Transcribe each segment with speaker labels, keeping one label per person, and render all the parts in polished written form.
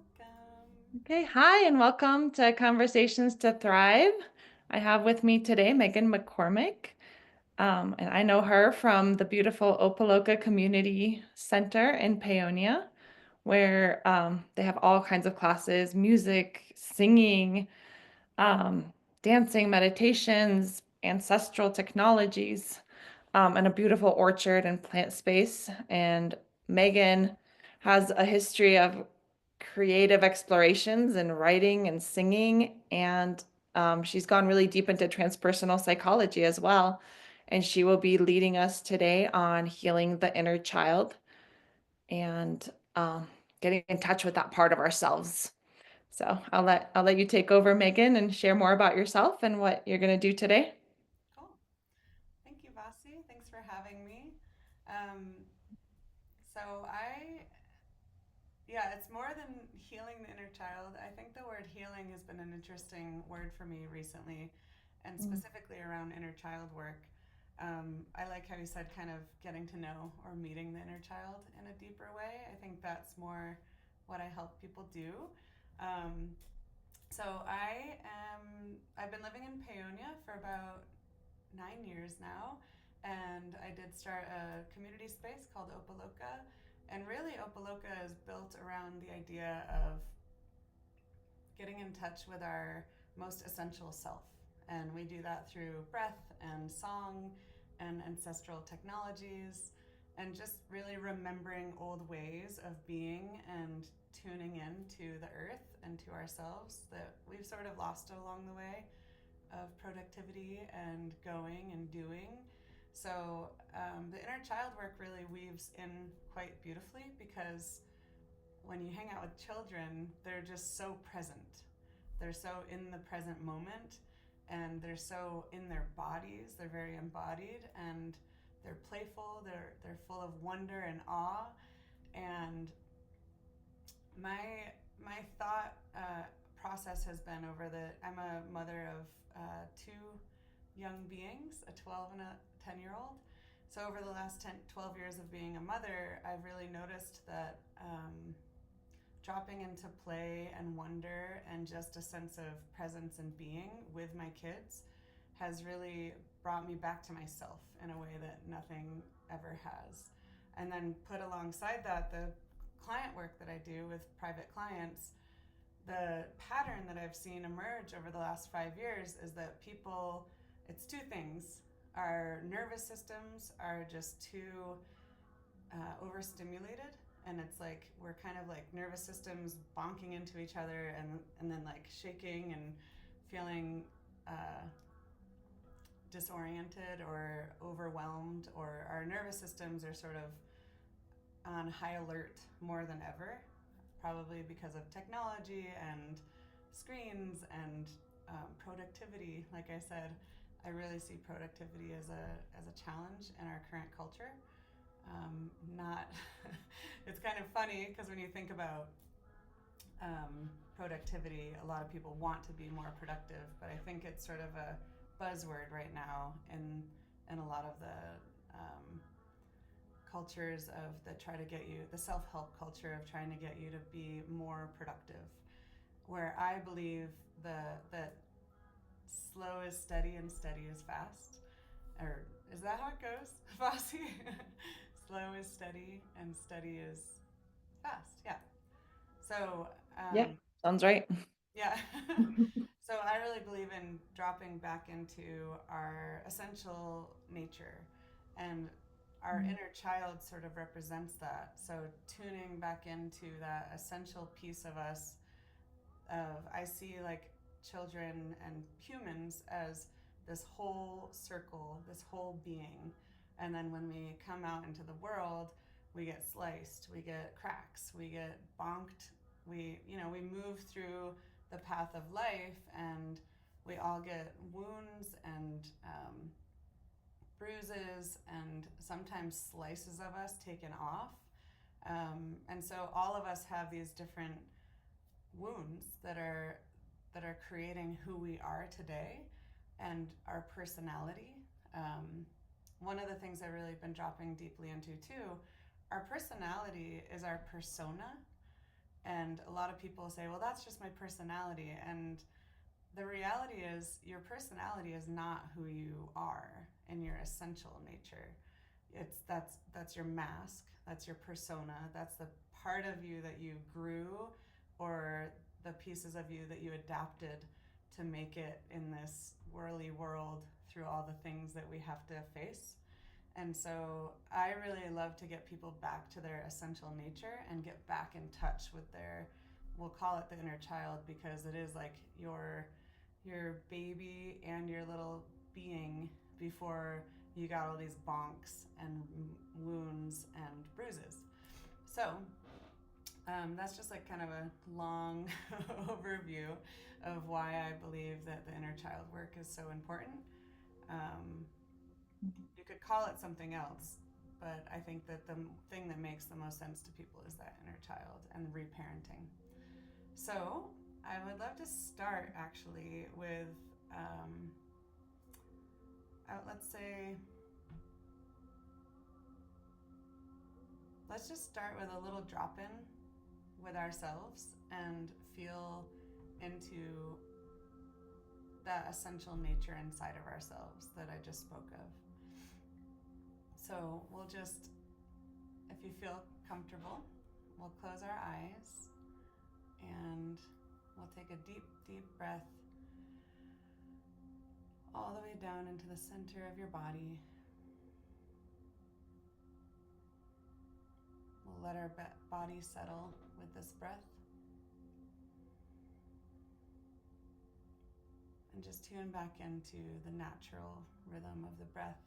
Speaker 1: Welcome.
Speaker 2: Okay, hi, and welcome to Conversations to Thrive. I have with me today Megan McCormick, and I know her from the beautiful Opaloka Community Center in Paonia, where they have all kinds of classes, music, singing, um, dancing, meditations, ancestral technologies, and a beautiful orchard and plant space. And Megan has a history of creative explorations and writing and singing, and she's gone really deep into transpersonal psychology as well. And she will be leading us today on healing the inner child and getting in touch with that part of ourselves. So I'll let you take over, Megan, and share more about yourself and what you're going to do today.
Speaker 1: Cool. Thank you, Vasi. Thanks for having me. Um, so I, yeah, it's more than healing the inner child. I think the word healing has been an interesting word for me recently, and
Speaker 2: Mm.
Speaker 1: specifically around inner child work. I like how you said kind of getting to know or meeting the inner child in a deeper way. I think that's more what I help people do. Um, I've been living in Paonia for about 9 years now, and I did start a community space called Opaloka. And really, Opaloka is built around the idea of getting in touch with our most essential self. And we do that through breath and song and ancestral technologies and just really remembering old ways of being and tuning in to the earth and to ourselves that we've sort of lost along the way of productivity and going and doing. The inner child work really weaves in quite beautifully because when you hang out with children, they're just so present. They're so in the present moment and they're so in their bodies. They're very embodied and they're playful. They're full of wonder and awe. And my thought process has been over the. I'm a mother of two young beings, a 12 and a 10-year-old. So over the last 12 years of being a mother, I've really noticed that dropping into play and wonder and just a sense of presence and being with my kids has really brought me back to myself in a way that nothing ever has. And then put alongside that the client work that I do with private clients, the pattern that I've seen emerge over the last 5 years is that people, it's two things. Our nervous systems are just too overstimulated, and it's like we're kind of like nervous systems bonking into each other and then like shaking and feeling uh, disoriented or overwhelmed, or our nervous systems are sort of on high alert more than ever, probably because of technology and screens and productivity. Like I said, I really see productivity as a challenge in our current culture. Not, it's kind of funny because when you think about productivity, a lot of people want to be more productive, but I think it's sort of a buzzword right now in a lot of the cultures of that try to get you the self-help culture of trying to get you to be more productive, where I believe that slow is steady and steady is fast. Or is that how it goes, Fossey? Slow is steady and steady is fast. Yeah. So,
Speaker 2: Yeah,
Speaker 1: um,
Speaker 2: sounds right.
Speaker 1: yeah. So I really believe in dropping back into our essential nature, and our inner child sort of represents that. So tuning back into that essential piece of us, of I see like children and humans as this whole circle, this whole being. And then when we come out into the world, we get sliced, we get cracks, we get bonked, we move through the path of life, and we all get wounds and bruises and sometimes slices of us taken off. And so all of us have these different wounds that are creating who we are today and our personality. Um, One of the things I've really been dropping deeply into too, our personality is our persona, And a lot of people say, well, that's just my personality. And the reality is, your personality is not who you are in your essential nature. That's your mask, that's your persona, that's the part of you that you grew, or the pieces of you that you adapted to make it in this whirly world through all the things that we have to face. And so I really love to get people back to their essential nature and get back in touch with their, we'll call it the inner child, because it is like your baby and your little being before you got all these bonks and wounds and bruises. So that's just like kind of a long overview of why I believe that the inner child work is so important. Um, you could call it something else, but I think that the thing that makes the most sense to people is that inner child and reparenting. So I would love to start actually with, let's say, let's just start with a little drop in with ourselves and feel into that essential nature inside of ourselves that I just spoke of. So we'll just, if you feel comfortable, we'll close our eyes and we'll take a deep, deep breath all the way down into the center of your body. We'll let our body settle with this breath. And just tune back into the natural rhythm of the breath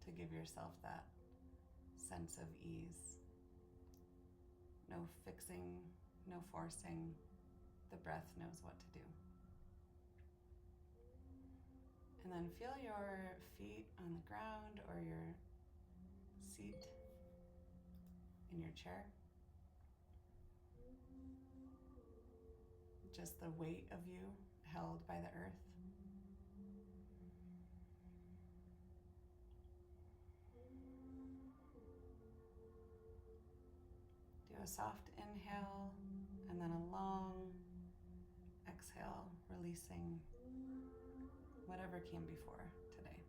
Speaker 1: to give yourself that sense of ease. No fixing, no forcing. The breath knows what to do. And then feel your feet on the ground or your seat in your chair. Just the weight of you held by the earth. Do a soft inhale and then a long exhale, releasing whatever came before today.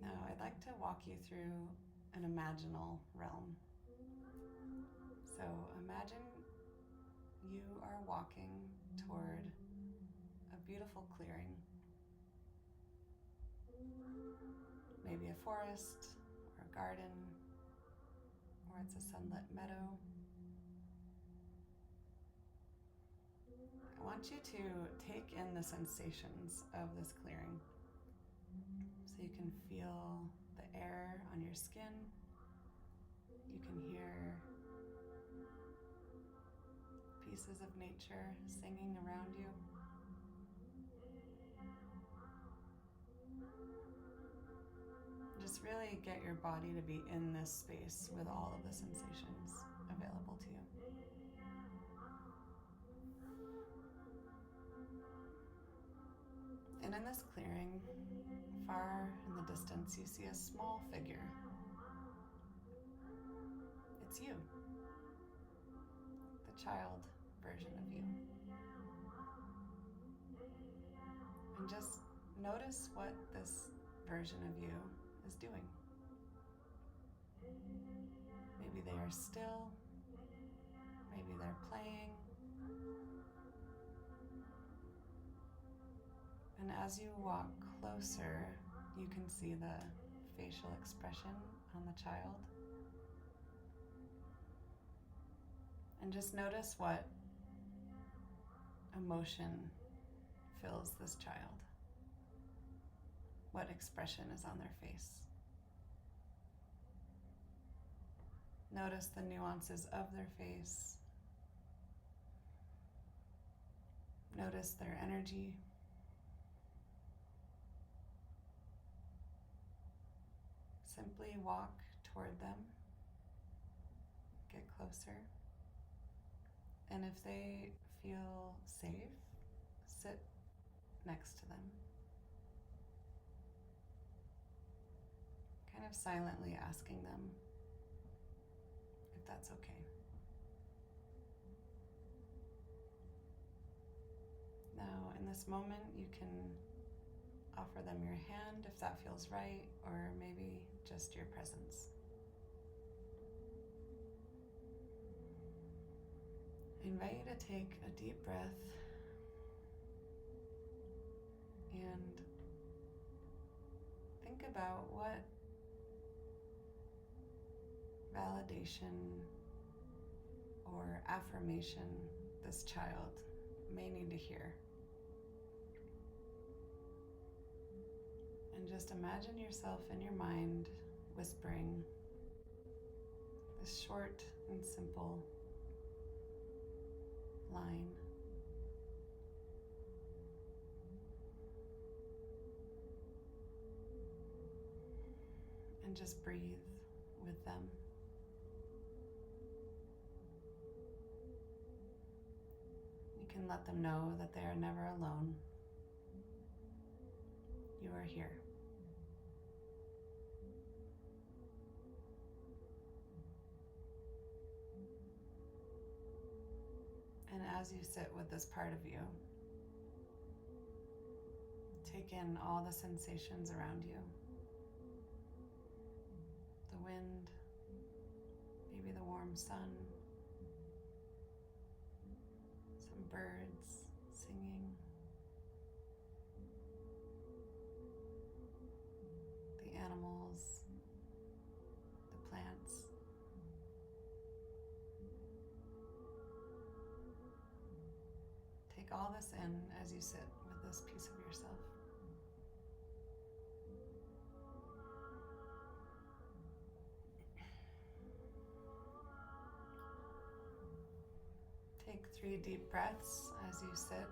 Speaker 1: Now I'd like to walk you through an imaginal realm. So imagine you are walking toward a beautiful clearing. Maybe a forest or a garden, or it's a sunlit meadow. I want you to take in the sensations of this clearing. So you can feel the air on your skin. You can hear pieces of nature singing around you. Just really get your body to be in this space with all of the sensations available to you. And in this clearing, far in the distance, you see a small figure. It's you, the child version of you. And just notice what this version of you is doing. Maybe they are still, maybe they're playing. And as you walk closer, you can see the facial expression on the child. And just notice what emotion fills this child. What expression is on their face. Notice the nuances of their face. Notice their energy. Simply walk toward them, get closer, and if they feel safe, sit next to them. Kind of silently asking them, but that's okay. Now, in this moment, you can offer them your hand if that feels right, or maybe just your presence. I invite you to take a deep breath and think about what validation or affirmation this child may need to hear. And just imagine yourself in your mind whispering this short and simple line. And just breathe with them. You can let them know that they are never alone. You are here. And as you sit with this part of you, take in all the sensations around you. The wind, maybe the warm sun, some birds singing, the animals, the plants. Take all this in as you sit with this piece of yourself. Take 3 deep breaths as you sit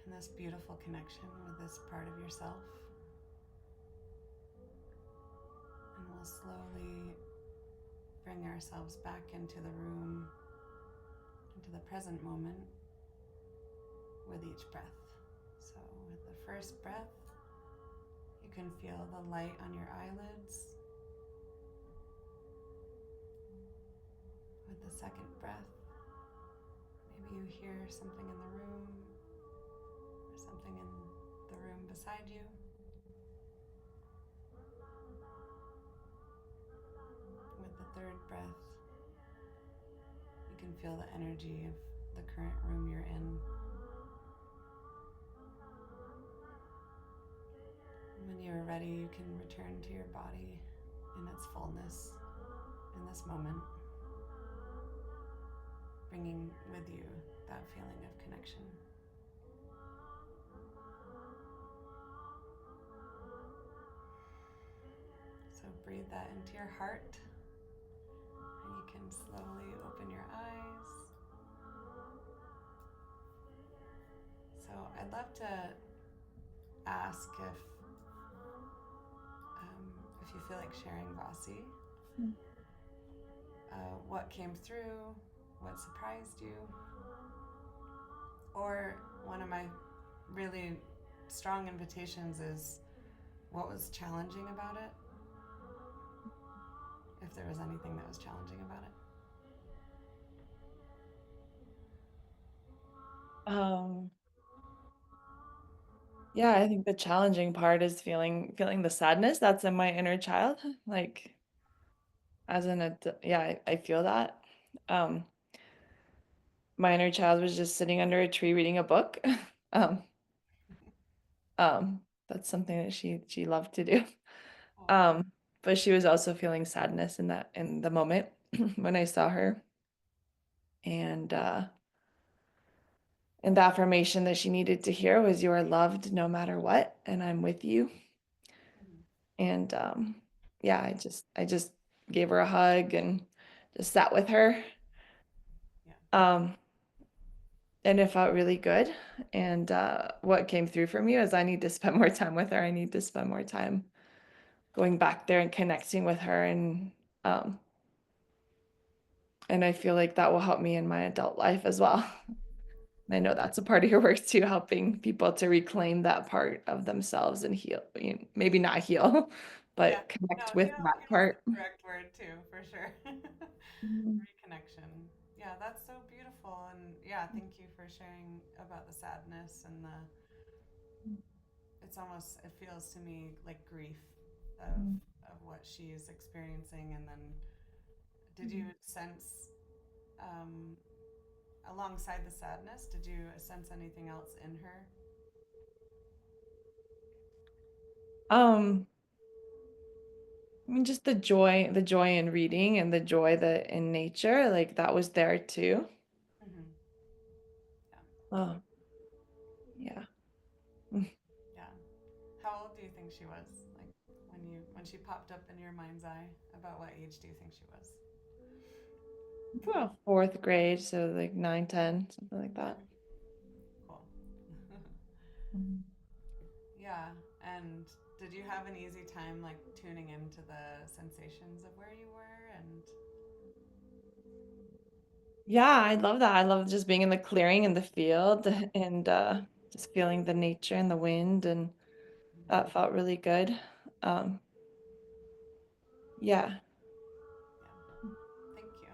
Speaker 1: in this beautiful connection with this part of yourself. And we'll slowly bring ourselves back into the room, into the present moment with each breath. So with the first breath, you can feel the light on your eyelids. With the second breath, maybe you hear something in the room or something in the room beside you. With the third breath, you can feel the energy of the current room you're in. When you're ready, you can return to your body in its fullness in this moment, bringing with you that feeling of connection. So breathe that into your heart, and you can slowly open your eyes. So I'd love to ask if you feel like sharing, Vasi, what came through, what surprised you, or one of my really strong invitations is what was challenging about it, if there was anything that was challenging about it.
Speaker 2: Yeah, I think the challenging part is feeling the sadness that's in my inner child. Like as an adult, yeah, I feel that. Um, my inner child was just sitting under a tree reading a book. Um, that's something that she loved to do. Um, but she was also feeling sadness in the moment when I saw her. And the affirmation that she needed to hear was, "You are loved no matter what, and I'm with you." And yeah, I just gave her a hug and just sat with her.
Speaker 1: Yeah.
Speaker 2: And it felt really good. And what came through for me was I need to spend more time with her. I need to spend more time going back there and connecting with her. And I feel like that will help me in my adult life as well. I know that's a part of your work too, helping people to reclaim that part of themselves and heal, maybe not heal,
Speaker 1: Yeah.
Speaker 2: but
Speaker 1: No,
Speaker 2: connect with that
Speaker 1: heal's the
Speaker 2: part.
Speaker 1: correct word too, for sure.
Speaker 2: Mhm.
Speaker 1: Reconnection. Yeah, that's so beautiful. And yeah, thank you for sharing about the sadness and the, it's almost, it feels to me like grief of of what she's experiencing. And then did you sense, um, alongside the sadness, did you sense anything else in her?
Speaker 2: Um, I mean, just the joy in reading and the joy that in nature, like that was there too.
Speaker 1: Hmm. Yeah.
Speaker 2: Oh, yeah.
Speaker 1: Yeah. How old do you think she was? Like when she popped up in your mind's eye, about what age do you think she was?
Speaker 2: Well, fourth grade, so like 9, 10, something like
Speaker 1: Okay,
Speaker 2: that.
Speaker 1: cool.
Speaker 2: Mhm.
Speaker 1: Yeah, and did you have an easy time like tuning into the sensations of where you were and
Speaker 2: Yeah, I love that. I love just being in the clearing in the field and just feeling the nature and the wind, and that felt really good. Um, yeah.
Speaker 1: yeah, thank you.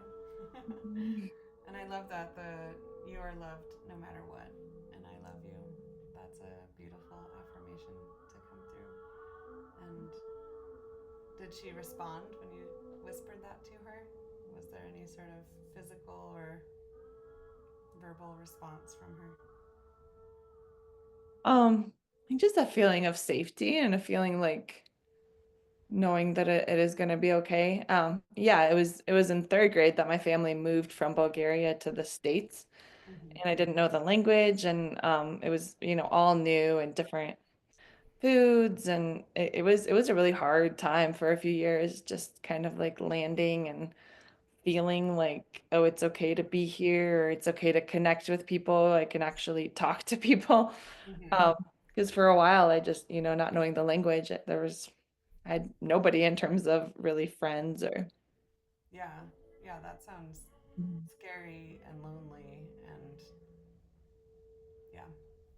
Speaker 2: Mhm.
Speaker 1: And I love that the you are loved no matter what and I love you. That's a beautiful affirmation to come through. And did she respond when you whispered that to her? Was there any sort of physical or verbal response from her?
Speaker 2: I think just a feeling of safety and a feeling like knowing that it is going to be okay. Yeah, it was in third grade that my family moved from Bulgaria to the States,
Speaker 1: Mm-hmm.
Speaker 2: and I didn't know the language, and it was, all new and different foods, and it was a really hard time for a few years, just kind of like landing and feeling like, oh, it's okay to be here, or it's okay to connect with people. I can actually talk to people.
Speaker 1: Mm-hmm.
Speaker 2: Um, because for a while I just, not knowing the language, I had nobody in terms of really friends or.
Speaker 1: Yeah, yeah, that sounds
Speaker 2: Mhm.
Speaker 1: scary and lonely and yeah,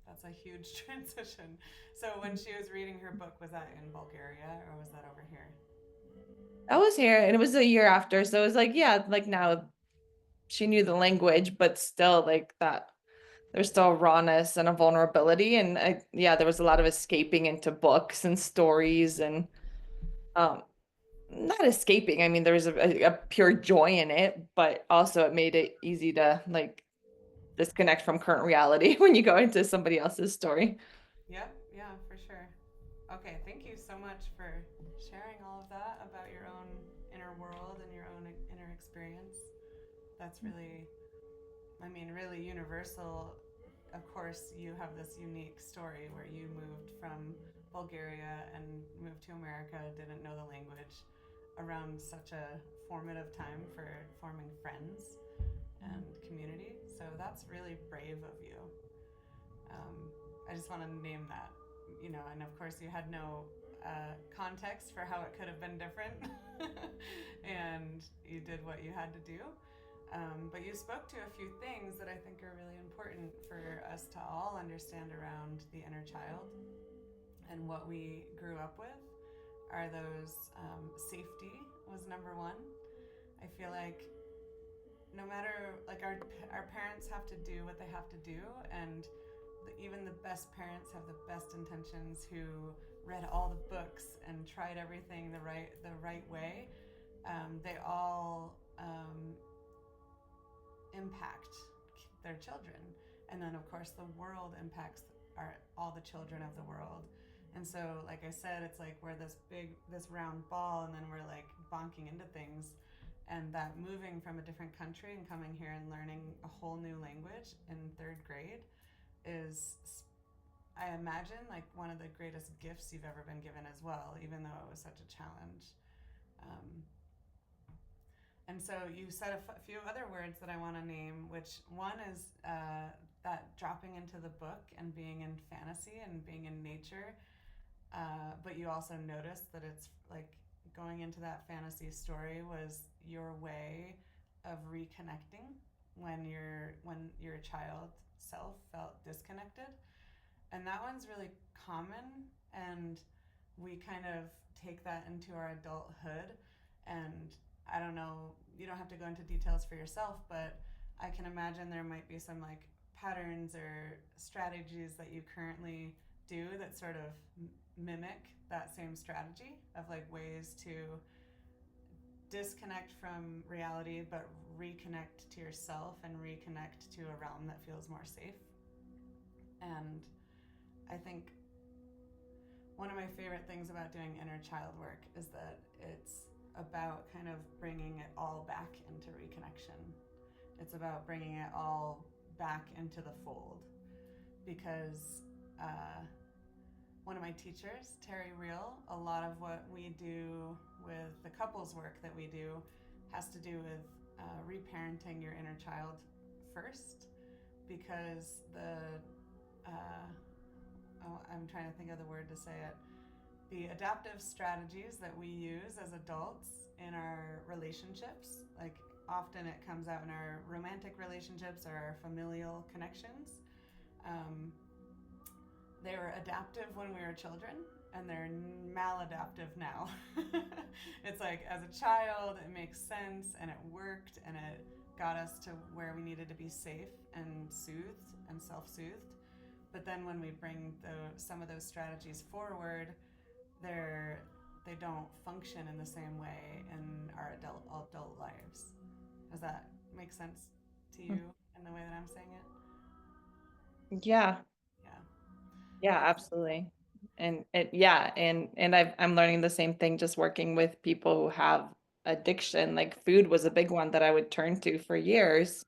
Speaker 1: that's a huge transition. So when she was reading her book, was that in Bulgaria or was that over here?
Speaker 2: I was here and it was a year after, so it was like, yeah, like now she knew the language, but still like that there's still rawness and a vulnerability. And yeah, there was a lot of escaping into books and stories and um not escaping. I mean, there was a pure joy in it, but also it made it easy to like disconnect from current reality when you go into somebody else's story.
Speaker 1: Yep, yeah, for sure. Okay, thank you so much for sharing all of that about your own inner world and your own inner experience. That's really, I mean, really universal. Of course, you have this unique story where you moved from Bulgaria and moved to America, didn't know the language around such a formative time for forming friends and community. So that's really brave of you. Um, I just want to name that, and of course, you had no context for how it could have been different, and you did what you had to do. But you spoke to a few things that I think are really important for us to all understand around the inner child and what we grew up with. Are those safety was number one. I feel like no matter like our parents have to do what they have to do, and even the best parents have the best intentions who read all the books and tried everything the right way. They all impact their children, and then of course the world impacts all the children of the world. And so, like I said, it's like we're this round ball, and then we're like bonking into things. And that moving from a different country and coming here and learning a whole new language in third grade is, I imagine, like one of the greatest gifts you've ever been given as well, even though it was such a challenge. Um, and so you said few other words that I want to name, which one is that dropping into the book and being in fantasy and being in nature. But you also noticed that it's like going into that fantasy story was your way of reconnecting when you're a child self felt disconnected. And that one's really common, and we kind of take that into our adulthood. And I don't know, you don't have to go into details for yourself, but I can imagine there might be some like patterns or strategies that you currently do that sort of mimic that same strategy of like ways to disconnect from reality but reconnect to yourself and reconnect to a realm that feels more safe. And I think one of my favorite things about doing inner child work is that it's about kind of bringing it all back into reconnection. It's about bringing it all back into the fold because one of my teachers, Terry Real, a lot of what we do with the couples work that we do has to do with reparenting your inner child first, because I'm trying to think of the word to say it. The adaptive strategies that we use as adults in our relationships, like often it comes out in our romantic relationships or our familial connections. Um, they were adaptive when we were children, and they're maladaptive now. It's like as a child, it makes sense and it worked and it got us to where we needed to be safe and soothed and self soothed. But then when we bring some of those strategies forward, they don't function in the same way in our adult lives. Does that make sense to you in the way that I'm saying
Speaker 2: Yeah.
Speaker 1: it? Yeah.
Speaker 2: Yeah,
Speaker 1: It's
Speaker 2: absolutely. And it, yeah, and I'm learning the same thing just working with people who have addiction. Like food was a big one that I would turn to for years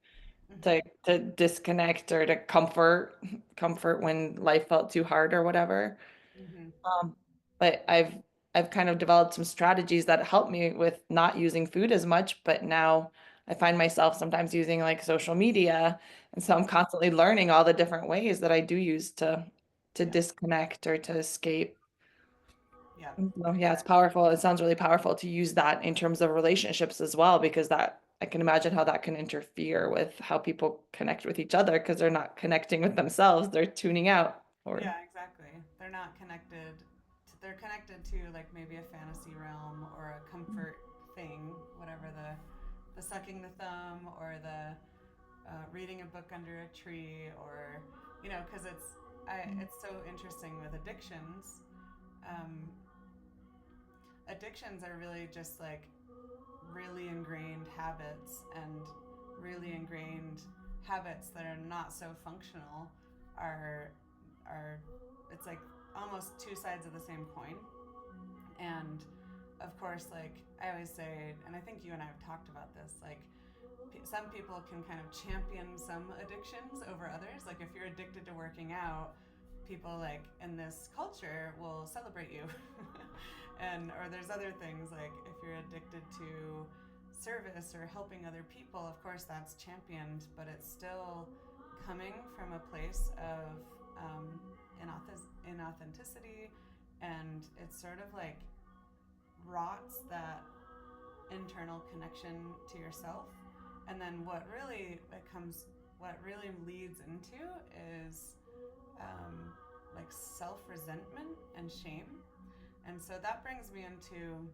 Speaker 1: mm-hmm,
Speaker 2: to disconnect or to comfort when life felt too hard or whatever.
Speaker 1: mm-hmm,
Speaker 2: Um, but I've kind of developed some strategies that help me with not using food as much, but now I find myself sometimes using like social media. And so I'm
Speaker 1: mm-hmm.
Speaker 2: constantly learning all the different ways that I do use to
Speaker 1: Yeah,
Speaker 2: disconnect or to escape.
Speaker 1: yeah,
Speaker 2: So, yeah, it's
Speaker 1: exactly.
Speaker 2: powerful. It sounds really powerful to use that in terms of relationships as well, because that I can imagine how that can interfere with how people connect with each other because they're not connecting with themselves. They're tuning out or
Speaker 1: Yeah, exactly. They're not connected. They're connected to like maybe a fantasy realm or a comfort thing, whatever the sucking the thumb or the reading a book under a tree, or because it's so interesting with addictions. Um, Addictions are really just like really ingrained habits, and really ingrained habits that are not so functional are are it's like almost two sides of the same coin. And of course, like I always say, and I think you and I have talked about this, like some people can kind of champion some addictions over others. Like if you're addicted to working out, people like in this culture will celebrate you. And or there's other things like if you're addicted to service or helping other people, of course that's championed, but it's still coming from a place of inauthenticity, and it sort of like rots that internal connection to yourself. And then what really leads into is like self resentment and shame. And so that brings me into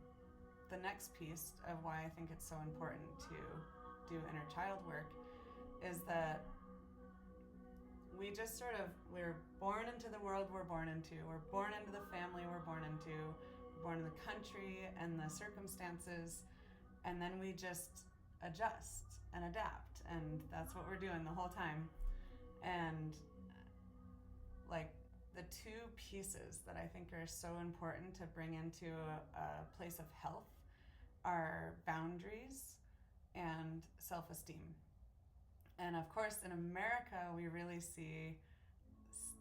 Speaker 1: the next piece of why I think it's so important to do inner child work, is that we're born into the world we're born into. We're born into the family we're born into. We're born in the country and the circumstances, and then we just adjust and adapt, and that's what we're doing the whole time. And like the two pieces that I think are so important to bring into a place of health are boundaries and self-esteem. And of course, in America, we really see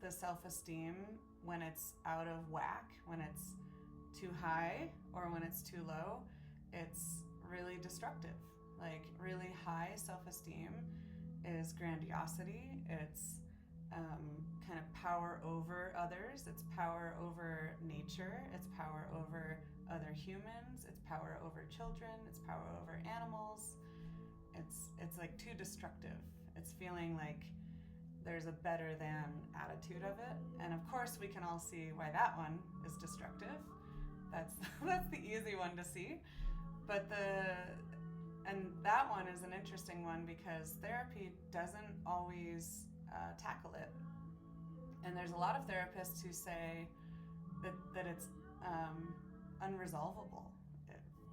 Speaker 1: the self-esteem when it's out of whack, when it's too high or when it's too low. It's really destructive. Like really high self-esteem is grandiosity. It's kind of power over others. It's power over nature. It's power over other humans. It's power over children. It's power over animals. It's like too destructive. It's feeling like there's a better than attitude of it. And of course, we can all see why that one is destructive. That's that's the easy one to see. But that one is an interesting one because therapy doesn't always tackle it. And there's a lot of therapists who say that it's unresolvable.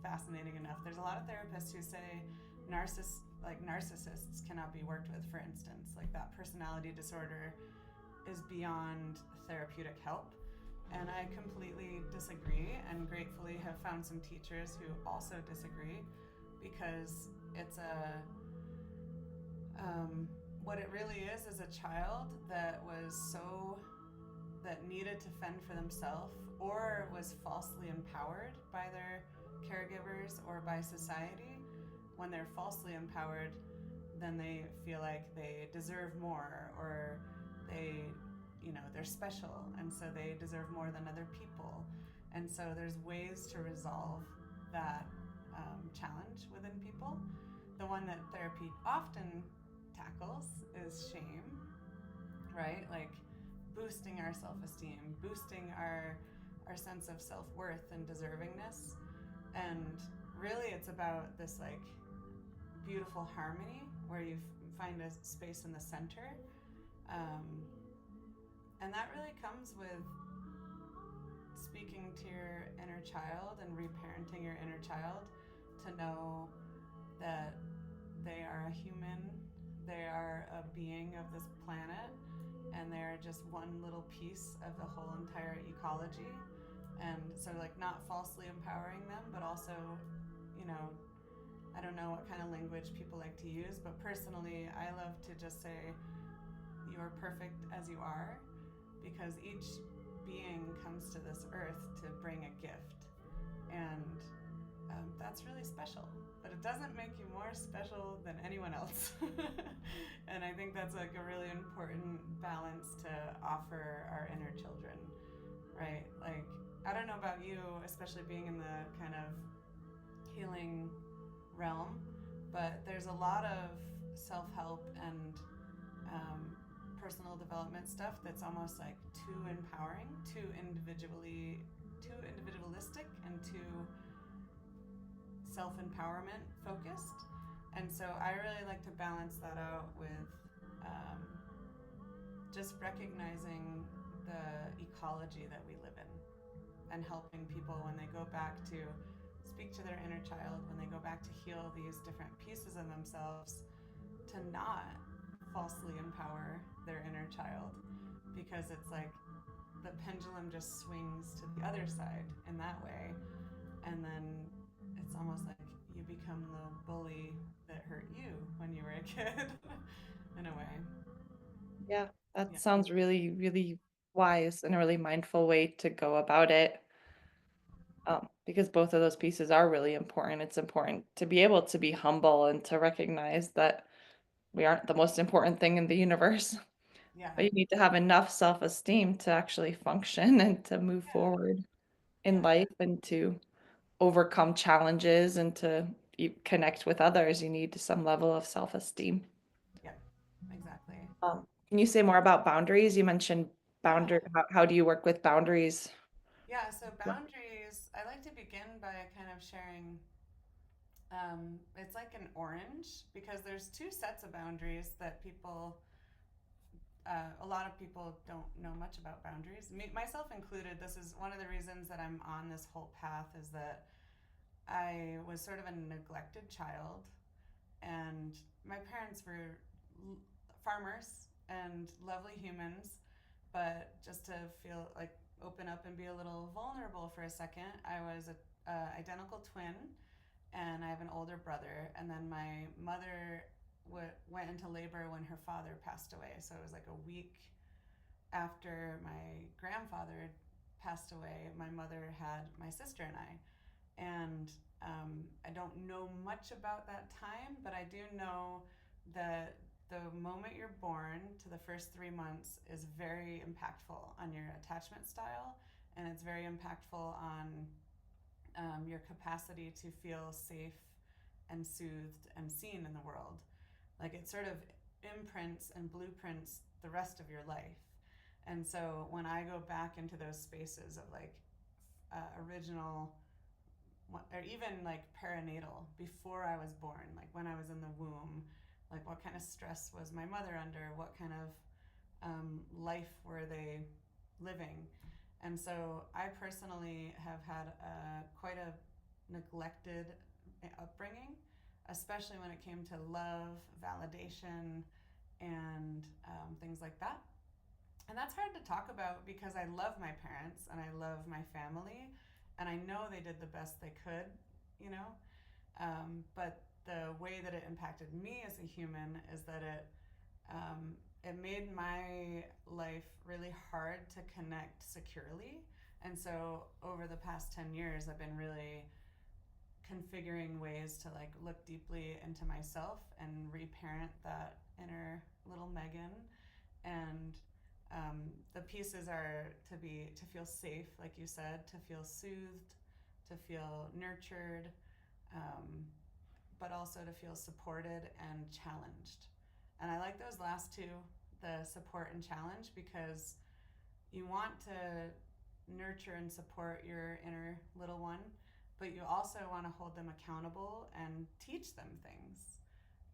Speaker 1: Fascinating enough, there's a lot of therapists who say narcissists cannot be worked with, for instance. Like that personality disorder is beyond therapeutic help. And I completely disagree, and gratefully have found some teachers who also disagree, because it's what it really is a child that needed to fend for themselves, or was falsely empowered by their caregivers or by society. When they're falsely empowered, then they feel like they deserve more, or they're special, and so they deserve more than other people. And so there's ways to resolve that challenge within people. The one that therapy often tackles is shame, right? Like boosting our self-esteem, boosting our sense of self-worth and deservingness. And really it's about this like beautiful harmony where you find a space in the center. And that really comes with speaking to your inner child and reparenting your inner child to know that they are a human, they are a being of this planet, and they're just one little piece of the whole entire ecology. And so like not falsely empowering them, but also, I don't know what kind of language people like to use, but personally I love to just say you're perfect as you are, because each being comes to this earth to bring a gift. And that's really special, but it doesn't make you more special than anyone else. And I think that's like a really important balance to offer our inner children, right? Like, I don't know about you, especially being in the kind of healing realm, but there's a lot of self-help and personal development stuff that's almost like too empowering, too individualistic, and too self-empowerment focused. And so I really like to balance that out with just recognizing the ecology that we live in, and helping people when they go back to speak to their inner child, when they go back to heal these different pieces of themselves, to not falsely empower their inner child, because it's like the pendulum just swings to the other side in that way, and then it's almost like you become the bully that hurt you when you were a kid. In a way.
Speaker 2: Yeah, that
Speaker 1: Yeah.
Speaker 2: sounds really, really wise and a really mindful way to go about it. Because both of those pieces are really important. It's important to be able to be humble and to recognize that we aren't the most important thing in the universe,
Speaker 1: Yeah.
Speaker 2: but you need to have enough self-esteem to actually function and to move
Speaker 1: Yeah.
Speaker 2: forward in
Speaker 1: Yeah.
Speaker 2: life and to overcome challenges and to connect with others. You need some level of self-esteem.
Speaker 1: Yeah. Exactly.
Speaker 2: Can you say more about boundaries? You mentioned
Speaker 1: Yeah.
Speaker 2: boundary. How do you work with boundaries?
Speaker 1: Yeah. So boundaries, I like to begin by kind of sharing. It's like an orange, because there's two sets of boundaries that a lot of people don't know much about boundaries. Myself included. This is one of the reasons that I'm on this whole path, is that I was sort of a neglected child, and my parents were farmers and lovely humans, but just to feel like open up and be a little vulnerable for a second, I was a identical twin, and I have an older brother, and then my mother went into labor when her father passed away, so it was like a week after my grandfather passed away, my mother had my sister and I. And I don't know much about that time, but I do know that the moment you're born to the first 3 months is very impactful on your attachment style, and it's very impactful on your capacity to feel safe and soothed and seen in the world. Like it sort of imprints and blueprints the rest of your life. And so when I go back into those spaces of like original, or even like perinatal, before I was born, like when I was in the womb, like what kind of stress was my mother under, what kind of life were they living. And so I personally have had quite a neglected upbringing, especially when it came to love, validation, and things like that. And that's hard to talk about because I love my parents and I love my family, and I know they did the best they could, you know. But the way that it impacted me as a human is that it made my life really hard to connect securely. And so over the past 10 years, I've been really configuring ways to like look deeply into myself and reparent that inner little Megan. And the pieces are to feel safe, like you said, to feel soothed, to feel nurtured, but also to feel supported and challenged. And I like those last two, the support and challenge, because you want to nurture and support your inner little one, but you also want to hold them accountable and teach them things,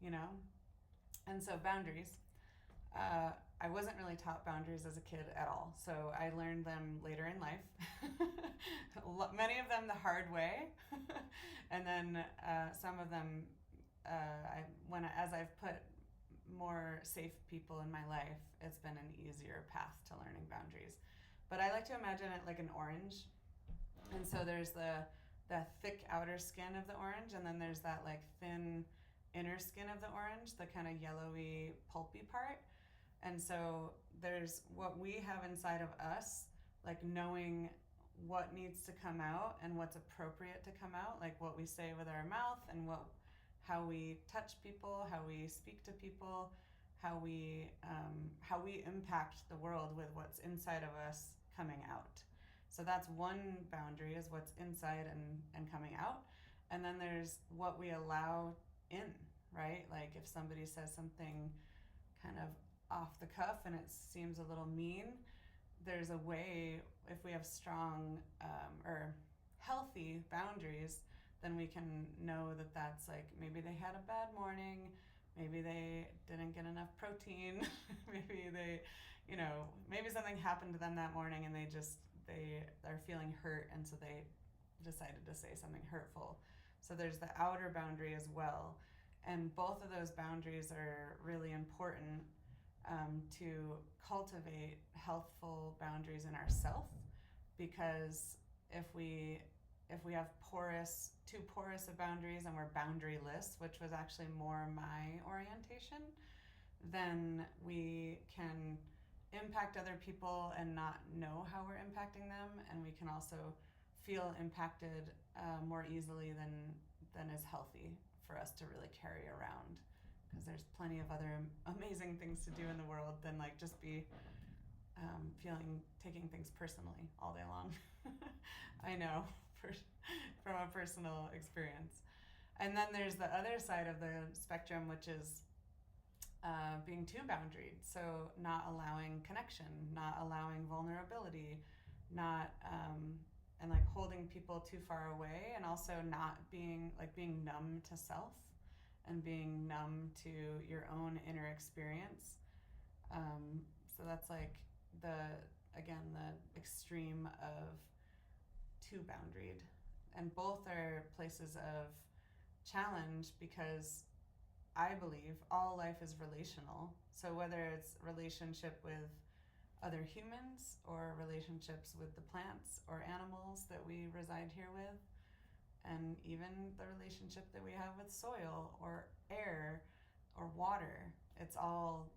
Speaker 1: you know? And so boundaries. I wasn't really taught boundaries as a kid at all, so I learned them later in life. Many of them the hard way, and then some of them, as I've put more safe people in my life, it's been an easier path to learning boundaries. But I like to imagine it like an orange, and so there's the thick outer skin of the orange, and then there's that like thin inner skin of the orange, the kind of yellowy pulpy part. And so there's what we have inside of us, like knowing what needs to come out and what's appropriate to come out, like what we say with our mouth and how we touch people, how we speak to people, how we impact the world with what's inside of us coming out. So that's one boundary, is what's inside and coming out. And then there's what we allow in, right? Like if somebody says something kind of off the cuff and it seems a little mean, there's a way, if we have strong or healthy boundaries, then we can know that that's like maybe they had a bad morning, maybe they didn't get enough protein, maybe they, maybe something happened to them that morning and they are feeling hurt, and so they decided to say something hurtful. So there's the outer boundary as well. And both of those boundaries are really important to cultivate healthful boundaries in ourselves, because if we have too porous of boundaries and we're boundaryless, which was actually more my orientation, then we can impact other people and not know how we're impacting them, and we can also feel impacted more easily than is healthy for us to really carry around, because there's plenty of other amazing things to do in the world than like just be taking things personally all day long. I know from a personal experience. And then there's the other side of the spectrum, which is being too boundaried. So not allowing connection, not allowing vulnerability, not and like holding people too far away, and also not being numb to self and being numb to your own inner experience. So that's like the extreme of too boundaried. And both are places of challenge, because I believe all life is relational. So whether it's relationship with other humans or relationships with the plants or animals that we reside here with, and even the relationship that we have with soil or air or water, it's all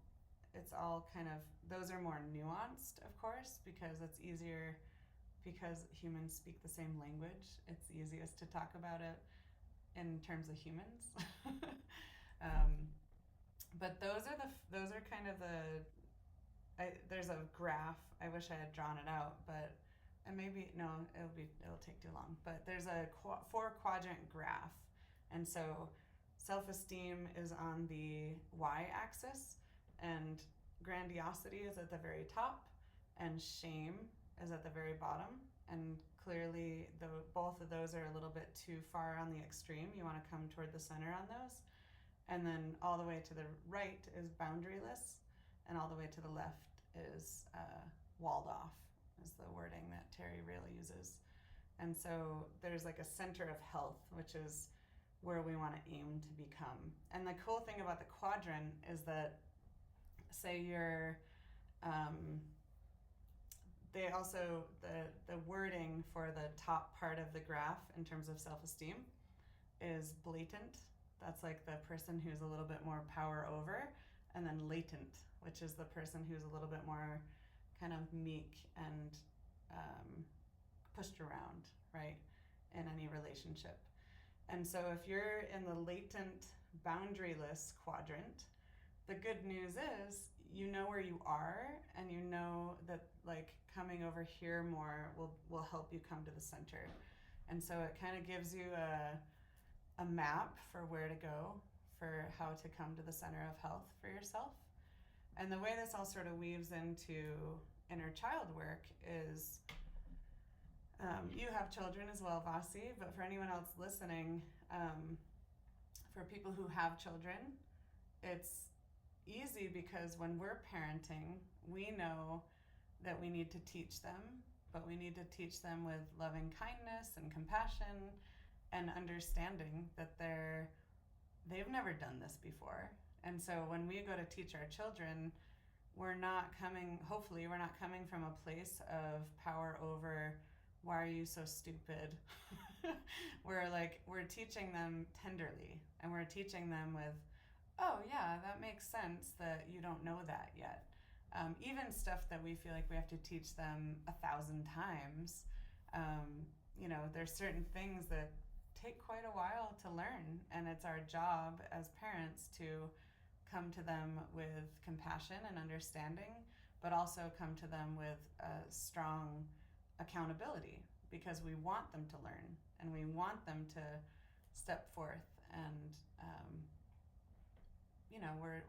Speaker 1: kind of, those are more nuanced, of course, because it's easier, because humans speak the same language. It's easiest to talk about it in terms of humans. But those are kind of there's a graph. I wish I had drawn it out, but and maybe no, it'll take too long. But there's a 4-quadrant graph, and so self-esteem is on the y-axis, and grandiosity is at the very top and shame is at the very bottom. And clearly, both of those are a little bit too far on the extreme. You want to come toward the center on those. And then all the way to the right is boundaryless, and all the way to the left is walled off, is the wording that Terry Real uses. And so there's like a center of health, which is where we want to aim to become. And the cool thing about the quadrant is that, say you're, they also, the wording for the top part of the graph in terms of self-esteem is blatant. That's like the person who's a little bit more power over, and then latent, which is the person who's a little bit more kind of meek and pushed around, right, in any relationship. And so if you're in the latent, boundaryless quadrant, the good news is you know where you are, and you know that like coming over here more will help you come to the center. And so it kind of gives you a map for where to go, for how to come to the center of health for yourself. And the way this all sort of weaves into inner child work is, you have children as well, Vasi, but for anyone else listening, for people who have children, it's easy because when we're parenting, we know that we need to teach them, but we need to teach them with loving kindness and compassion and understanding that they've never done this before. And so when we go to teach our children, hopefully we're not coming from a place of power over, why are you so stupid? We're teaching them tenderly, and we're teaching them with, oh yeah, that makes sense that you don't know that yet. Even stuff that we feel like we have to teach them 1,000 times, there's certain things that take quite a while to learn, and it's our job as parents to come to them with compassion and understanding, but also come to them with a strong accountability, because we want them to learn and we want them to step forth, and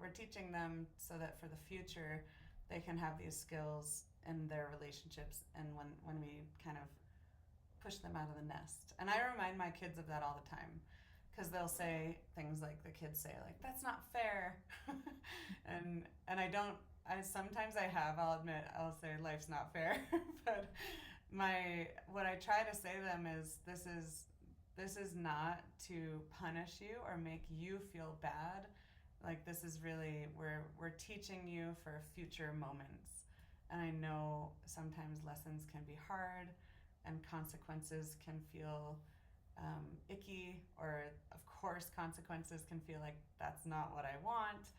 Speaker 1: we're teaching them so that for the future they can have these skills in their relationships, and when we kind of push them out of the nest. And I remind my kids of that all the time, because they'll say things like the kids say, like, that's not fair. and I'll admit, I'll say life's not fair. But what I try to say to them is, this is not to punish you or make you feel bad. Like, this is really, we're teaching you for future moments. And I know sometimes lessons can be hard, and consequences can feel icky, or of course consequences can feel like that's not what I want,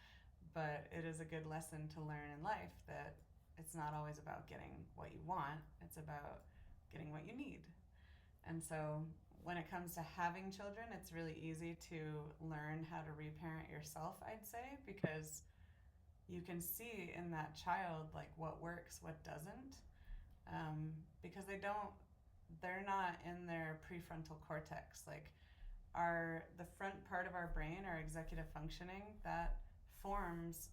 Speaker 1: but it is a good lesson to learn in life that it's not always about getting what you want, it's about getting what you need. And so when it comes to having children, it's really easy to learn how to reparent yourself, I'd say, because you can see in that child like what works, what doesn't, because they're not in their prefrontal cortex. Like, the front part of our brain, our executive functioning, that forms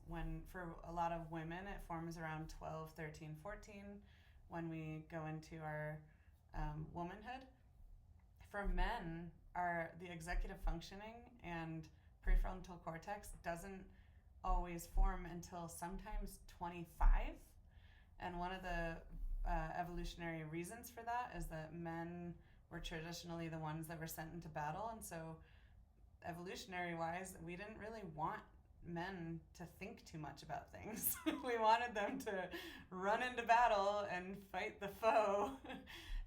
Speaker 1: for a lot of women, it forms around 12, 13, 14 when we go into our womanhood. For men, the executive functioning and prefrontal cortex doesn't always form until sometimes 25. And one of the evolutionary reasons for that is that men were traditionally the ones that were sent into battle, and so evolutionary wise, we didn't really want men to think too much about things. We wanted them to run into battle and fight the foe.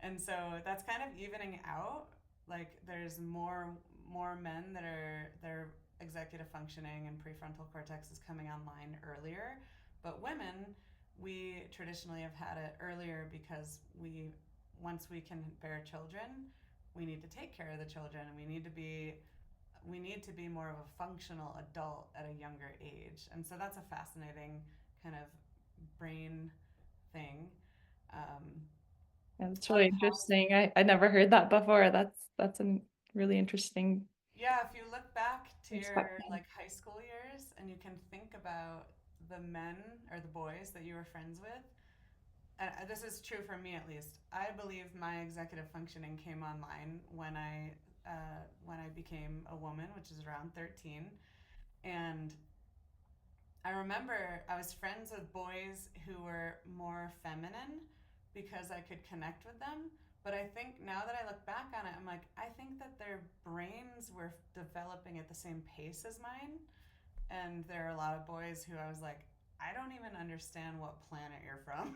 Speaker 1: And so that's kind of evening out. Like, there's more men that their executive functioning and prefrontal cortex is coming online earlier, but women, we traditionally have had it earlier because once we can bear children, we need to take care of the children, and we need to be more of a functional adult at a younger age. And so that's a fascinating kind of brain thing.
Speaker 2: That's really interesting. I never heard that before. That's a really interesting.
Speaker 1: Yeah, if you look back to your like high school years and you can think about the men or the boys that you were friends with, and this is true for me at least, I believe my executive functioning came online when I became a woman, which is around 13. And I remember I was friends with boys who were more feminine because I could connect with them. But I think now that I look back on it, I'm like, I think that their brains were developing at the same pace as mine. And there are a lot of boys who I was like, I don't even understand what planet you're from.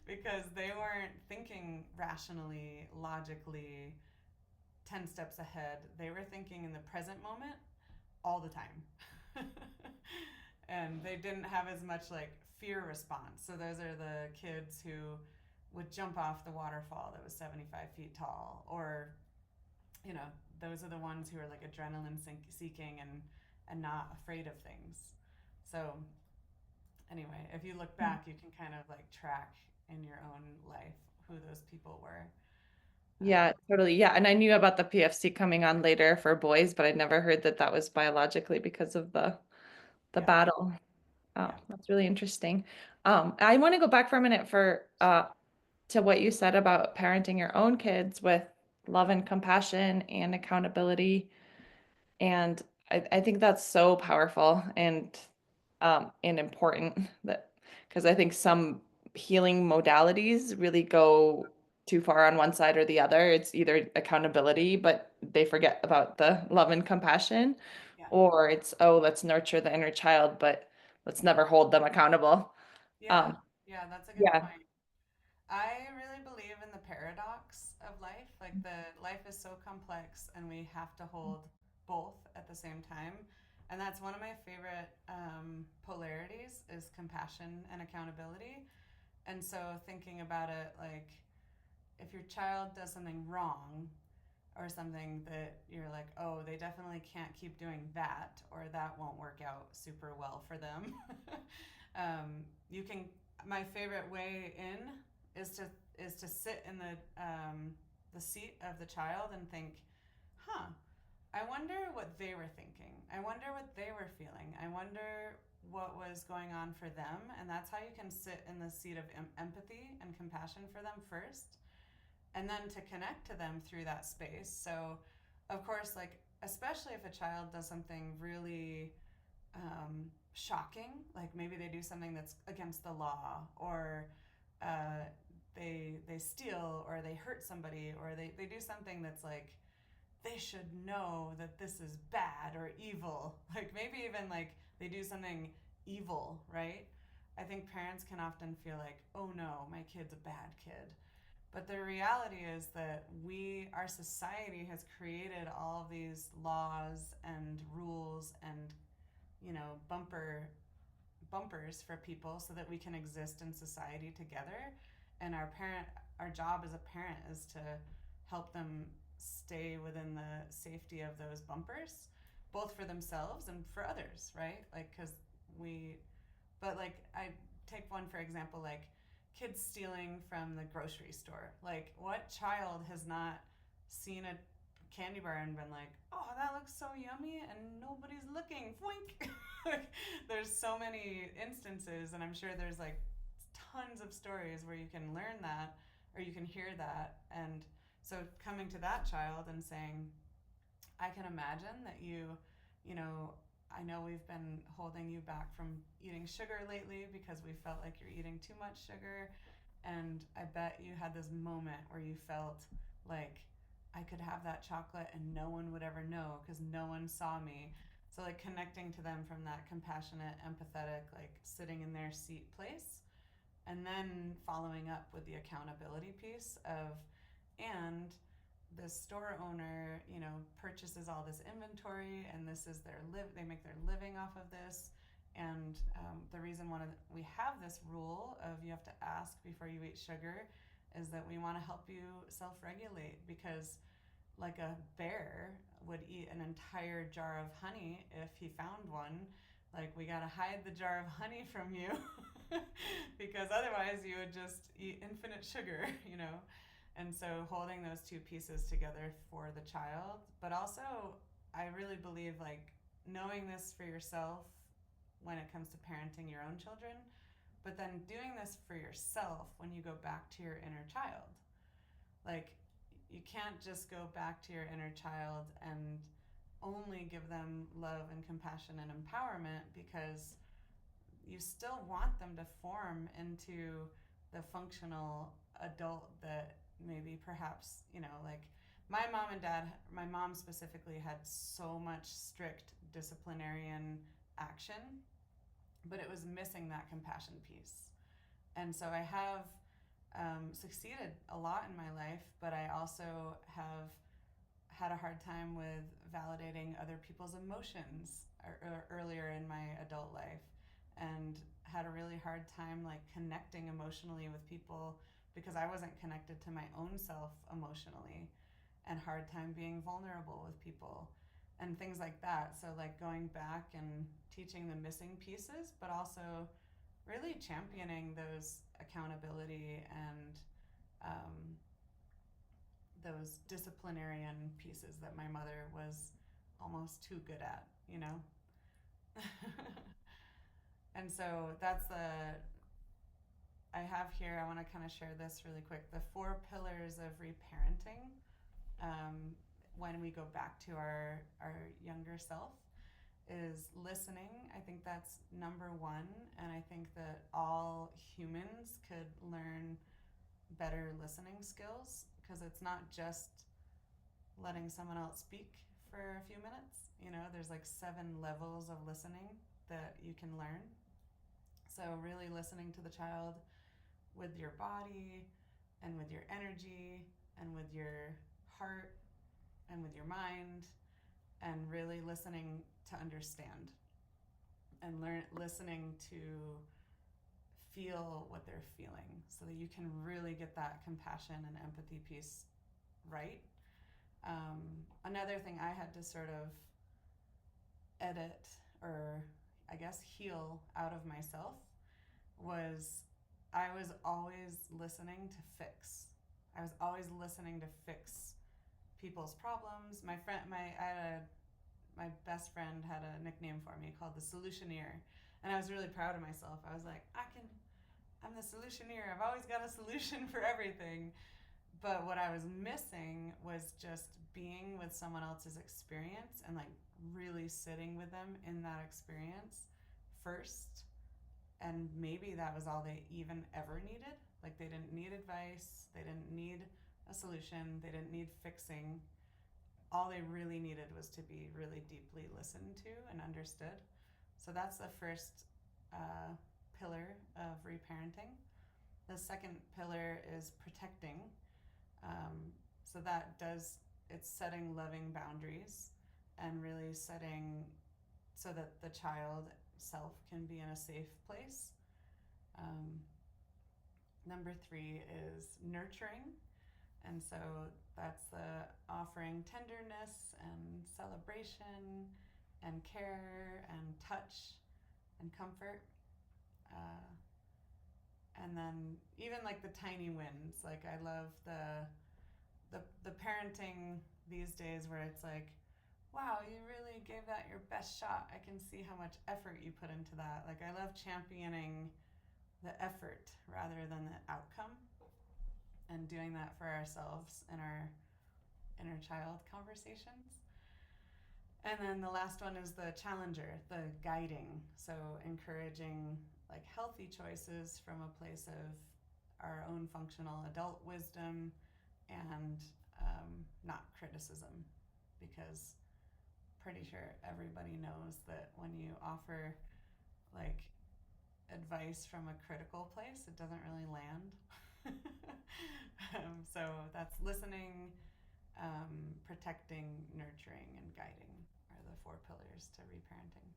Speaker 1: Because they weren't thinking rationally, logically, 10 steps ahead. They were thinking in the present moment all the time. And they didn't have as much like fear response. So those are the kids who would jump off the waterfall that was 75 feet tall, or you know, those are the ones who are like adrenaline seeking and not afraid of things. So anyway, if you look back, you can kind of like track in your own life who those people were.
Speaker 2: Yeah, totally. Yeah, and I knew about the PFC coming on later for boys, but I'd never heard that that was biologically because of the
Speaker 1: Yeah,
Speaker 2: battle. Oh,
Speaker 1: yeah,
Speaker 2: that's really interesting. I want to go back for a minute for to what you said about parenting your own kids with love and compassion and accountability. And I think that's so powerful and important that because I think some healing modalities really go too far on one side or the other. It's either accountability, but they forget about the love and compassion,
Speaker 1: yeah,
Speaker 2: or it's, oh, let's nurture the inner child, but let's never hold them accountable.
Speaker 1: yeah,
Speaker 2: Um,
Speaker 1: yeah. That's a good
Speaker 2: yeah.
Speaker 1: point. I really believe in the paradox of life. Like the life is so complex, and we have to hold both at the same time. And that's one of my favorite polarities is compassion and accountability. And so thinking about it, like if your child does something wrong or something that you're like, oh, they definitely can't keep doing that, or that won't work out super well for them. You can. My favorite way in is to sit in the seat of the child and think, huh, I wonder what they were thinking. I wonder what they were feeling. I wonder what was going on for them. And that's how you can sit in the seat of empathy and compassion for them first, and then to connect to them through that space. So, of course, like, especially if a child does something really shocking, like maybe they do something that's against the law, or they steal, or they hurt somebody, or they do something that's like, they should know that this is bad or evil. Like maybe even like they do something evil, right? I think parents can often feel like, oh no, my kid's a bad kid. But the reality is that our society has created all of these laws and rules and, bumpers for people so that we can exist in society together. And our job as a parent is to help them stay within the safety of those bumpers, both for themselves and for others, right? Like, but like, I take one for example, like kids stealing from the grocery store. Like, what child has not seen a candy bar and been like, oh, that looks so yummy and nobody's looking? Foink! Like, there's so many instances, and I'm sure there's like tons of stories where you can learn that or you can hear that. And so coming to that child and saying, I can imagine that you know, I know we've been holding you back from eating sugar lately because we felt like you're eating too much sugar. And I bet you had this moment where you felt like I could have that chocolate and no one would ever know because no one saw me. So, like, connecting to them from that compassionate, empathetic, like sitting in their seat place, and then following up with the accountability piece of, and the store owner, purchases all this inventory, and this is they make their living off of this. And the reason we have this rule of you have to ask before you eat sugar is that we want to help you self-regulate, because like a bear would eat an entire jar of honey if he found one. Like, we got to hide the jar of honey from you because otherwise you would just eat infinite sugar, you know? And so holding those two pieces together for the child, but also I really believe like knowing this for yourself when it comes to parenting your own children, but then doing this for yourself when you go back to your inner child. Like, you can't just go back to your inner child and only give them love and compassion and empowerment, because you still want them to form into the functional adult that maybe perhaps, like my mom specifically had so much strict disciplinarian action, but it was missing that compassion piece. And so I have succeeded a lot in my life, but I also have had a hard time with validating other people's emotions earlier in my adult life, and had a really hard time like connecting emotionally with people because I wasn't connected to my own self emotionally, and hard time being vulnerable with people and things like that. So like going back and teaching the missing pieces, but also really championing those accountability and um, those disciplinarian pieces that my mother was almost too good at. And so that's I have here, I want to kind of share this really quick, the 4 pillars of reparenting, um, when we go back to our younger self, is listening. I think that's number one. And I think that all humans could learn better listening skills, because it's not just letting someone else speak for a few minutes. There's like 7 levels of listening that you can learn. So, really listening to the child with your body and with your energy and with your heart and with your mind, and really listening to understand, and listening to feel what they're feeling, so that you can really get that compassion and empathy piece right. Another thing I had to sort of edit, or I guess heal out of myself, was I was always listening to fix. I was always listening to fix people's problems. My best friend had a nickname for me called the Solutioneer, and I was really proud of myself. I was like, I'm the Solutioneer. I've always got a solution for everything. But what I was missing was just being with someone else's experience, and like really sitting with them in that experience first. And maybe that was all they even ever needed. Like, they didn't need advice, they didn't need a solution, they didn't need fixing. All they really needed was to be really deeply listened to and understood. So that's the first pillar of reparenting. The second pillar is protecting. So it's setting loving boundaries, and really setting so that the child self can be in a safe place. Um, Number 3 is nurturing. And so that's the offering tenderness and celebration and care and touch and comfort. Uh, and then even like the tiny wins. Like, I love the parenting these days where it's like, wow, you really gave that your best shot. I can see how much effort you put into that. Like, I love championing the effort rather than the outcome, and doing that for ourselves in our inner child conversations. And then the last one is the challenger, the guiding. So, encouraging like healthy choices from a place of our own functional adult wisdom, and not criticism, because pretty sure everybody knows that when you offer like advice from a critical place, it doesn't really land. So that's listening, protecting, nurturing, and guiding are the 4 pillars to reparenting.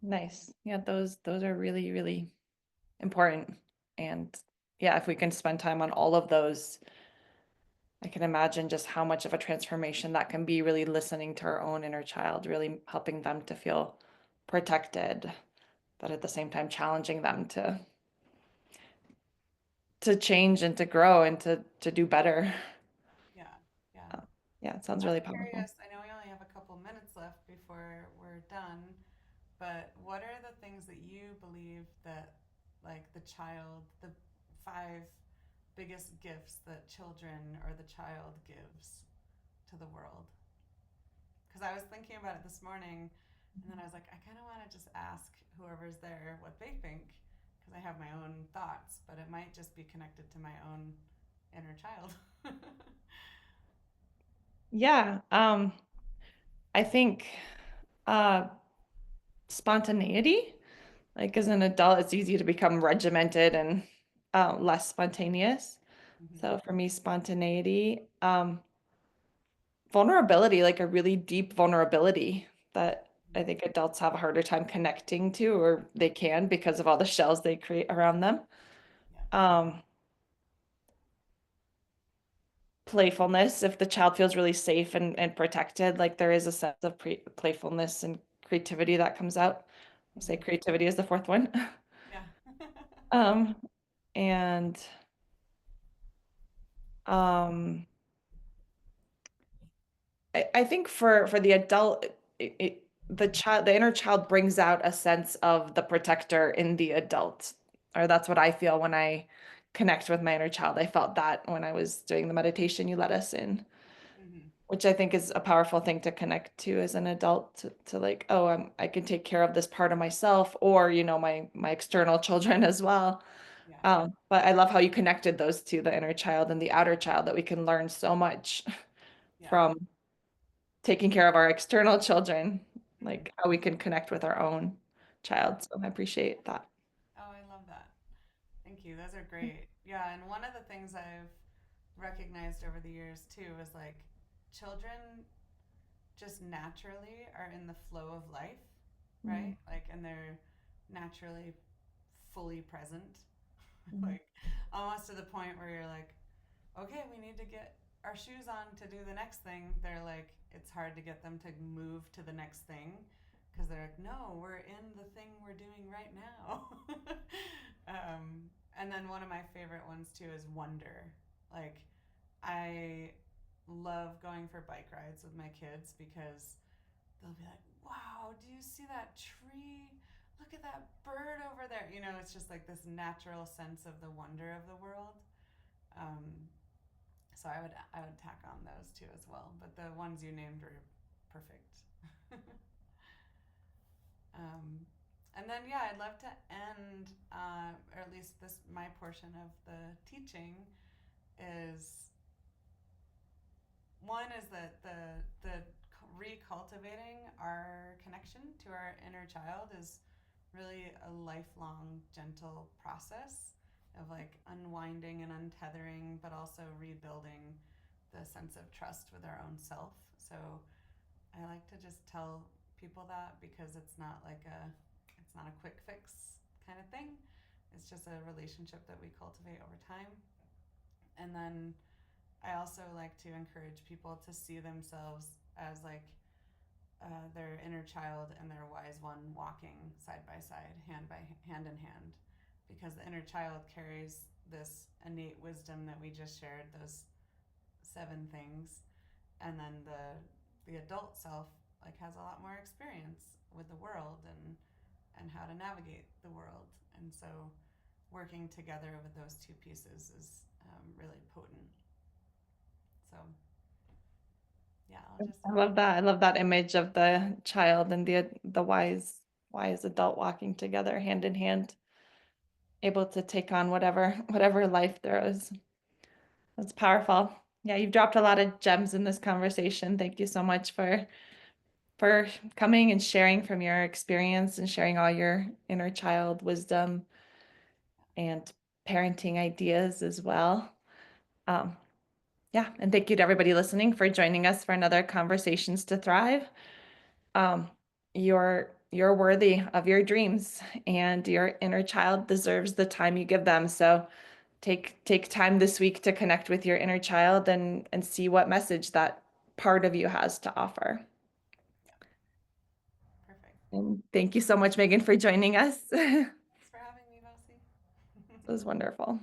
Speaker 2: Nice. Yeah, those are really, really important. And yeah, if we can spend time on all of those, I can imagine just how much of a transformation that can be, really listening to our own inner child, really helping them to feel protected, but at the same time challenging them to change and to grow and to do better.
Speaker 1: Yeah, yeah.
Speaker 2: Yeah, it sounds
Speaker 1: I'm
Speaker 2: really powerful.
Speaker 1: curious. I know we only have a couple minutes left before we're done. but what are the things that you believe that, like, the five biggest gifts that children or the child gives to the world? Because I was thinking about it this morning, and then I was like, I kind of want to just ask whoever's there what they think, because I have my own thoughts, but it might just be connected to my own inner child.
Speaker 2: Yeah, I think uh spontaneity, like as an adult, it's easy to become regimented and less spontaneous.
Speaker 1: Hmm.
Speaker 2: So for me, spontaneity, vulnerability, like a really deep vulnerability that I think adults have a harder time connecting to, or they can because of all the shells they create around them.
Speaker 1: Yeah.
Speaker 2: Um, Playfulness, if the child feels really safe and protected, like there is a sense of playfulness and creativity that comes out. I'll say
Speaker 1: Hmm.
Speaker 2: creativity is the fourth one.
Speaker 1: Yeah.
Speaker 2: Um, and um, I think for the adult, the inner child brings out a sense of the protector in the adult, or that's what I feel when I connect with my inner child. I felt that when I was doing the meditation you led us in,
Speaker 1: Hmm.
Speaker 2: which I think is a powerful thing to connect to as an adult to like, oh, I can take care of this part of myself, or my external children as well.
Speaker 1: Yeah.
Speaker 2: But I love how you connected those two, the inner child and the outer child, that we can learn so much
Speaker 1: Yeah.
Speaker 2: from taking care of our external children,
Speaker 1: Hmm.
Speaker 2: like how we can connect with our own
Speaker 1: Yeah.
Speaker 2: child. So I appreciate that.
Speaker 1: Oh, I love that. Thank you. Those are great. Yeah, and one of the things I've recognized over the years too is like children just naturally are in the flow of life,
Speaker 2: Mm,
Speaker 1: right? Like, and they're naturally fully present,
Speaker 2: mm,
Speaker 1: like almost to the point where you're like, okay, we need to get our shoes on to do the next thing. They're like, it's hard to get them to move to the next thing because they're like, no, we're in the thing we're doing right now. And then one of my favorite ones too is wonder. Like, I love going for bike rides with my kids because they'll be like, wow, do you see that tree? Look at that bird over there. You know, it's just like this natural sense of the wonder of the world. Um, so I would tack on those two as well. But the ones you named were perfect. um, and then yeah, I'd love to end, or at least this my portion of the teaching is one is that the recultivating our connection to our inner child is really a lifelong gentle process of like unwinding and untethering, but also rebuilding the sense of trust with our own self. So I like to just tell people that because it's not a quick fix kind of thing. It's just a relationship that we cultivate over time. And then I also like to encourage people to see themselves as like their inner child and their wise one walking side by side, hand in hand, because the inner child carries this innate wisdom that we just shared, those seven things, and then the adult self like has a lot more experience with the world and how to navigate the world, and so working together with those two pieces is really potent. So yeah, I'll just
Speaker 2: I love that. I love that image of the child and the wise adult walking together hand in hand, able to take on whatever life throws. That's powerful. Yeah, you've dropped a lot of gems in this conversation. Thank you so much for coming and sharing from your experience and sharing all your inner child wisdom and parenting ideas as well. Um, yeah, and thank you to everybody listening for joining us for another Conversations to Thrive. Um, you're worthy of your dreams, and your inner child deserves the time you give them. So take time this week to connect with your inner child and see what message that part of you has to offer.
Speaker 1: yeah, perfect.
Speaker 2: And thank you so much, Megan, for joining us. It
Speaker 1: Thanks for having me, Bossy.
Speaker 2: was wonderful.